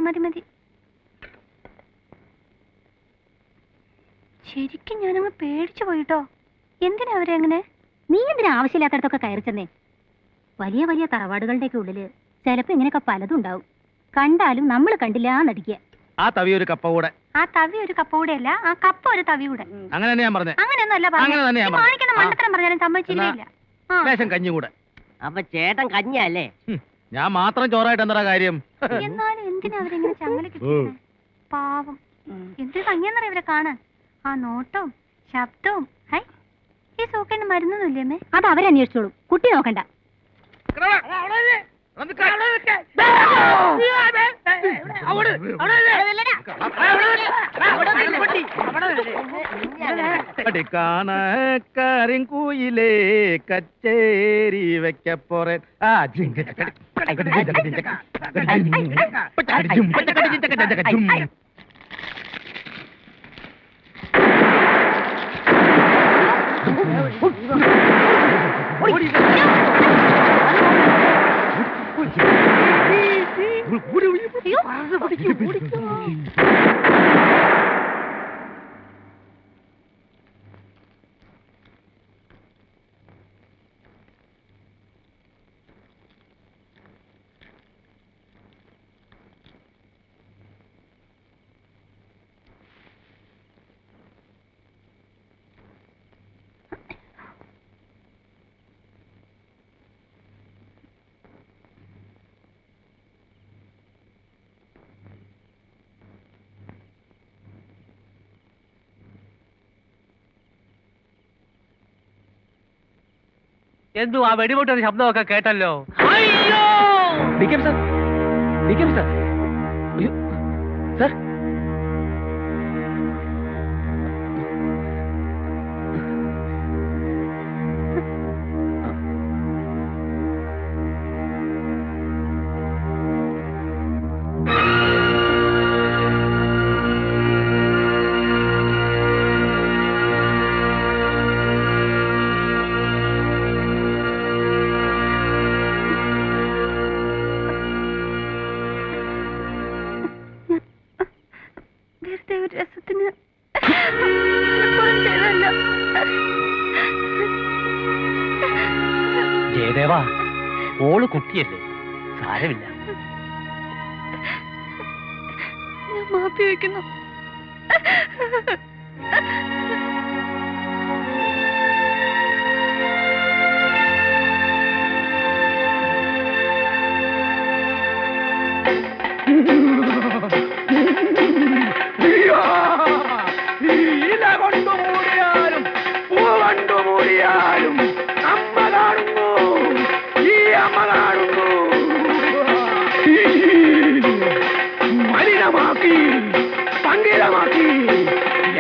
മതി മതി. ശരിക്കും ഞാനങ്ങ് പേടിച്ചു പോയിട്ടോ. എന്തിനാ അവരെ അങ്ങനെ? നീ എന്തിനാ ആവശ്യമില്ലാത്തടത്തൊക്കെ കയറി ചെന്നേ? വലിയ വലിയ തറവാടുകളുടെയൊക്കെ ഉള്ളില് ചിലപ്പോ ഇങ്ങനെയൊക്കെ പലതും ഉണ്ടാവും. കണ്ടാലും നമ്മൾ കണ്ടില്ല നടിക്കുക. ആ തവി ഒരു കപ്പ കൂടെ. ആ തവി ഒരു കപ്പ കൂടെ അല്ല, ആ കപ്പ ഒരു തവി കൂടെ. അങ്ങനെ തന്നെ ഞാൻ പറഞ്ഞേ. അങ്ങനെയൊന്നും അല്ല കാണിക്കുന്ന മണ്ടത്തരം പറഞ്ഞാലും സമ്മതിച്ചില്ല. ലേശം കഞ്ഞി കൂടെ. അപ്പൊ ചേട്ടൻ കഞ്ഞല്ലേ? ഞാൻ മാത്രം ചോറായിട്ട് എന്താ കാര്യം? എന്നാലും എന്തിനാ അവരെങ്ങനെ ചങ്ങല കിട്ടുന്നത്? പാവം. എന്തൊരു ഭംഗിയെന്നറിയ ഇവരെ കാണാൻ. ആ നോട്ടവും ശബ്ദവും. ഈ സൂക്കേണ്ട മരുന്നൊന്നുമില്ലേ? അത് അവരന്വേഷിച്ചോളൂ, കുട്ടി നോക്കണ്ട. കരിങ്കൂയിലേ കച്ചേരി വെക്കപ്പോറേ. എന്തു ആ വെടിപൊട്ടൊരു ശബ്ദമൊക്കെ കേട്ടല്ലോ. സർ രസത്തിന് ജയദേവാ, ഓള് കുട്ടിയല്ലേ, സാരമില്ല. ഞാൻ മാപ്പി വയ്ക്കുന്നു. അമ്മ കാണുന്നു, ഈ അമ്മ കാണുന്നു. മലിനമാക്കി, പങ്കിലമാക്കി,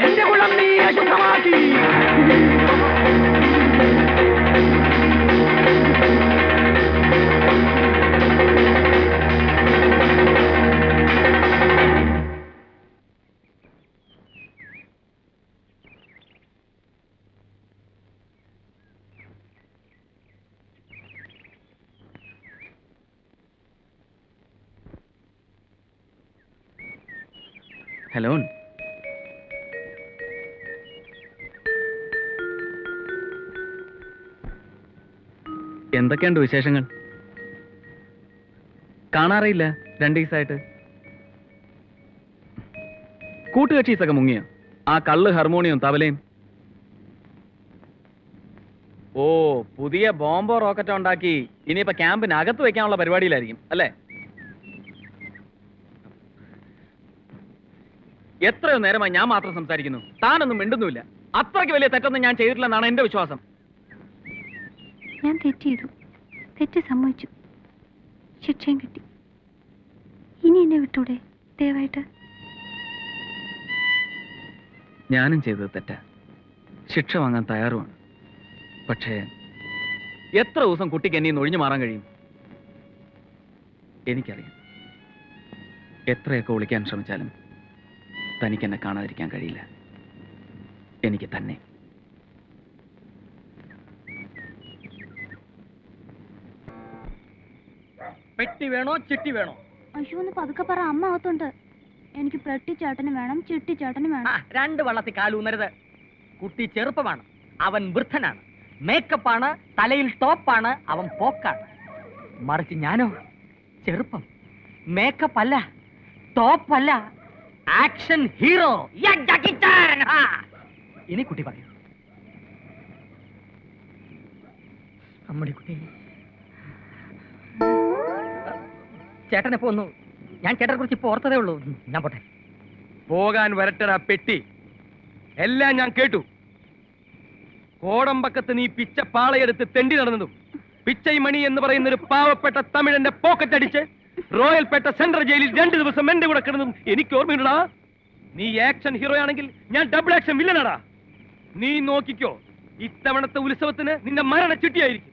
എന്റെ കുളം നീ അശുദ്ധമാക്കി. ഹലോ, എന്തൊക്കെയുണ്ട് വിശേഷങ്ങൾ? കാണാറില്ല 2 ദിവസമായിട്ട്. കൂട്ടുകക്ഷീസൊക്കെ മുങ്ങിയോ? ആ കള്ള് ഹാർമോണിയം തവലയും. ഓ, പുതിയ ബോംബോ റോക്കറ്റ് ഉണ്ടാക്കി ഇനിയിപ്പോ ക്യാമ്പിനകത്ത് വെക്കാനുള്ള പരിപാടിയിലായിരിക്കും അല്ലേ? എത്രയോ നേരമായി ഞാൻ മാത്രം സംസാരിക്കുന്നു, താനൊന്നും മിണ്ടുന്നുമില്ല. അത്രയ്ക്ക് വലിയ തെറ്റൊന്നും ഞാൻ ചെയ്തിട്ടില്ലെന്നാണ് എന്റെ വിശ്വാസം. ഞാൻ തെറ്റ് ചെയ്തു, തെറ്റ് സമ്മതിച്ചു, ശിക്ഷയും കിട്ടി. ഇനി എന്നെ വിട്ടൂടെ ദയവായിട്ട്? ഞാനും ചെയ്തത് തെറ്റാ, ശിക്ഷ വാങ്ങാൻ തയ്യാറുമാണ്. പക്ഷേ എത്ര ദിവസം കുട്ടിക്ക് എന്നെ ഒഴിഞ്ഞു മാറാൻ കഴിയും? എനിക്കറിയാം, എത്രയൊക്കെ വിളിക്കാൻ ശ്രമിച്ചാലും തനിക്കെന്നെ കാണാതിരിക്കാൻ കഴിയില്ല. എനിക്ക് തന്നെ. പെട്ടി വേണോ ചിട്ടി വേണോ? അയ്യോ ഒന്ന് പതുക്കെ പറ, അമ്മ അകത്തുണ്ട്. എനിക്ക് പെട്ടിച്ചേട്ടനും വേണം, ചിട്ടിച്ചേട്ടനും വേണം. രണ്ട് വള്ളത്തിൽ കാലൂന്നരുത്. കുട്ടി ചെറുപ്പമാണ്, അവൻ വൃദ്ധനാണ്. മേക്കപ്പാണ്, തലയിൽ ടോപ്പാണ്, അവൻ പോക്കാണ്. മറിച്ച് ഞാനോ ചെറുപ്പം, മേക്കപ്പ് അല്ല, ടോപ്പല്ല, ആക്ഷൻ ഹീറോ. ഇനി കുട്ടി പറയൂ. അമ്മടി കുട്ടി. ചേട്ടനെ പോന്നു. ഞാൻ ചേട്ടനെ കുറിച്ച് ഇപ്പൊ ഓർത്തതേ ഉള്ളൂ. ഞാൻ പോട്ടെ. പോകാൻ വരട്ടടാ പെട്ടി. എല്ലാം ഞാൻ കേട്ടു. കോടമ്പക്കത്ത് നീ പിച്ച പാളയെടുത്ത് തെണ്ടി നടന്നതും പിച്ചൈമണി എന്ന് പറയുന്ന ഒരു പാവപ്പെട്ട തമിഴന്റെ പോക്കറ്റ് അടിച്ച് റോയൽപേട്ട സെൻട്രൽ ജയിലിൽ 2 ദിവസം എന്റെ കൂടെ കിടന്നതും എനിക്ക് ഓർമ്മയുണ്ടടാ. നീ ആക്ഷൻ ഹീറോ ആണെങ്കിൽ ഞാൻ ഡബിൾ ആക്ഷൻ വില്ലനാടാ. നീ നോക്കിക്കോ, ഇത്തവണത്തെ ഉത്സവത്തിന് നിന്റെ മരണ ചിട്ടിയായിരിക്കും.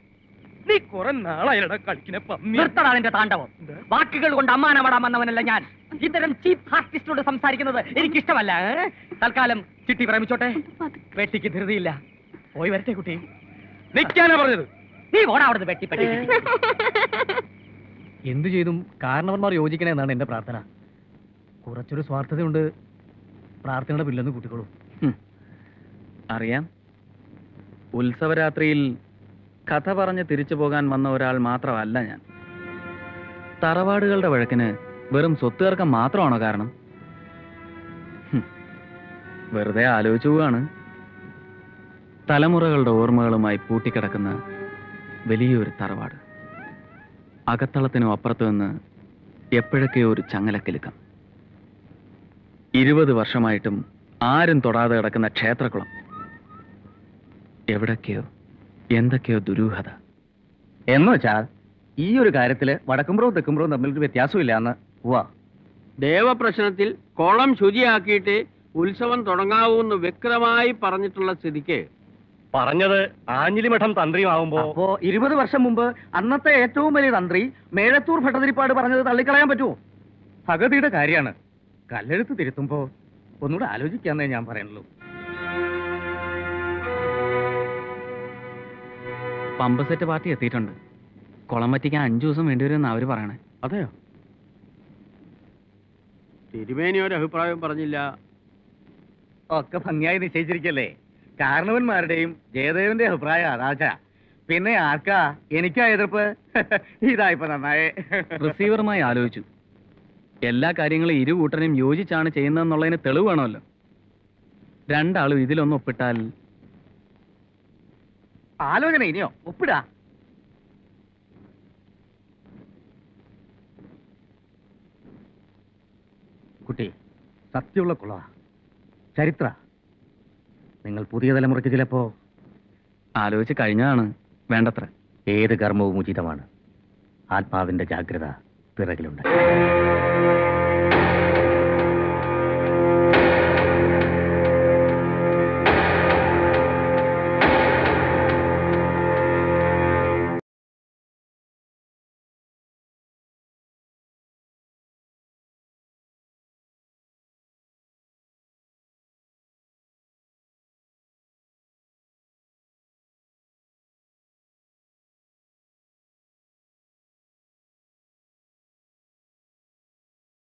നീ കുറെ നാളായിരടാ കളിക്കിനെ പന്നി. നിർത്തടാ നിന്റെ താണ്ഡവം. വാക്കുകൾ കൊണ്ട് അമ്മാനമാടാൻ വന്നവനല്ല ഞാൻ. ഇത്തരം ചീപ്പ് ആർട്ടിസ്റ്റോട് സംസാരിക്കുന്നത് എനിക്കിഷ്ടമല്ല. തൽക്കാലം ചിട്ടി പ്രേമിച്ചോട്ടെ. വെട്ടിക്ക് ധൃതിയില്ല. പോയി വരട്ടെ കുട്ടി. നിൽക്കാനാ പറഞ്ഞത്. നീ ഓടാ അവിടുന്ന് വെട്ടിപ്പെട്ടി. എന്തു ചെയ്തും കാരണവന്മാർ യോജിക്കണേ എന്നാണ് എന്റെ പ്രാർത്ഥന. കുറച്ചൊരു സ്വാർത്ഥതയുണ്ട്, പ്രാർത്ഥനയുടെ പില്ലെന്ന് കൂട്ടിക്കോളൂ. അറിയാം, ഉത്സവരാത്രിയിൽ കഥ പറഞ്ഞ് തിരിച്ചു പോകാൻ വന്ന ഒരാൾ മാത്രമല്ല ഞാൻ. തറവാടുകളുടെ വഴക്കിന് വെറും സ്വത്തുതർക്കം മാത്രമാണോ കാരണം? വെറുതെ ആലോചിച്ചു പോവാണ്. തലമുറകളുടെ ഓർമ്മകളുമായി പൂട്ടിക്കിടക്കുന്ന വലിയൊരു തറവാട്. അകത്തളത്തിനും അപ്പുറത്തു നിന്ന് എപ്പോഴൊക്കെയോ ഒരു ചങ്ങലക്കിലുക്കം. 20 വർഷമായിട്ടും ആരും തൊടാതെ കിടക്കുന്ന ക്ഷേത്രക്കുളം. എവിടൊക്കെയോ എന്തൊക്കെയോ ദുരൂഹത. എന്ന് വെച്ചാൽ ഈ ഒരു കാര്യത്തില് വടക്കുംപുറവും തെക്കുംപുറവും തമ്മിലൊരു വ്യത്യാസമില്ല എന്ന്. ദേവപ്രശ്നത്തിൽ കുളം ശുചിയാക്കിയിട്ട് ഉത്സവം തുടങ്ങാവൂന്ന് വ്യക്തമായി പറഞ്ഞിട്ടുള്ള സ്ഥിതിക്ക് പറഞ്ഞത് ആഞ്ഞിലിമഠം തന്ത്രിയുമാവുമ്പോ അപ്പോ 20 വർഷം മുമ്പ് അന്നത്തെ ഏറ്റവും വലിയ തന്ത്രി മേഴത്തൂർ ഭട്ടതിരിപ്പാട് പറഞ്ഞത് തള്ളിക്കളയാൻ പറ്റുമോ? ഭഗതിയുടെ കാര്യമാണ്. കല്ലെഴുത്ത് തിരുത്തുമ്പോ ഒന്നുകൂടെ ആലോചിക്കാന്നേ ഞാൻ പറയുള്ളൂ. പമ്പ് സെറ്റ് പാർട്ടി എത്തിയിട്ടുണ്ട്. കുളം വറ്റിക്കാൻ 5 ദിവസം വേണ്ടിവരുമെന്ന് അവര് പറയണേ. അതെയോ? തിരുമേനി ഒരു അഭിപ്രായം പറഞ്ഞില്ല. ഒക്കെ ഭംഗിയായി നിശ്ചയിച്ചിരിക്കല്ലേ. കാരണവന്മാരുടെയും ജയദേവന്റെ അഭിപ്രായം അതാച്ച. പിന്നെ ആർക്കാ എനിക്കാ എതിർപ്പ്? ഇതായിപ്പോ നന്നായേ. റിസീവറുമായി ആലോചിച്ചു. എല്ലാ കാര്യങ്ങളും ഇരു കൂട്ടരും യോജിച്ചാണ് ചെയ്യുന്നതെന്നുള്ളതിന് തെളിവ് വേണമല്ലോ. രണ്ടാളും ഇതിലൊന്ന് ഒപ്പിട്ടാൽ. ആലോചന ഇനിയോ? ഒപ്പിടാ. കുട്ടി സത്യമുള്ള കുള ചരിത്ര. നിങ്ങൾ പുതിയ തലമുറയ്ക്ക് ചിലപ്പോ ആലോചിച്ച് കഴിഞ്ഞതാണ് വേണ്ടത്ര. ഏത് കർമ്മവും ഉചിതമാണ്. ആത്മാവിന്റെ ജാഗ്രത പിറകിലുണ്ട്.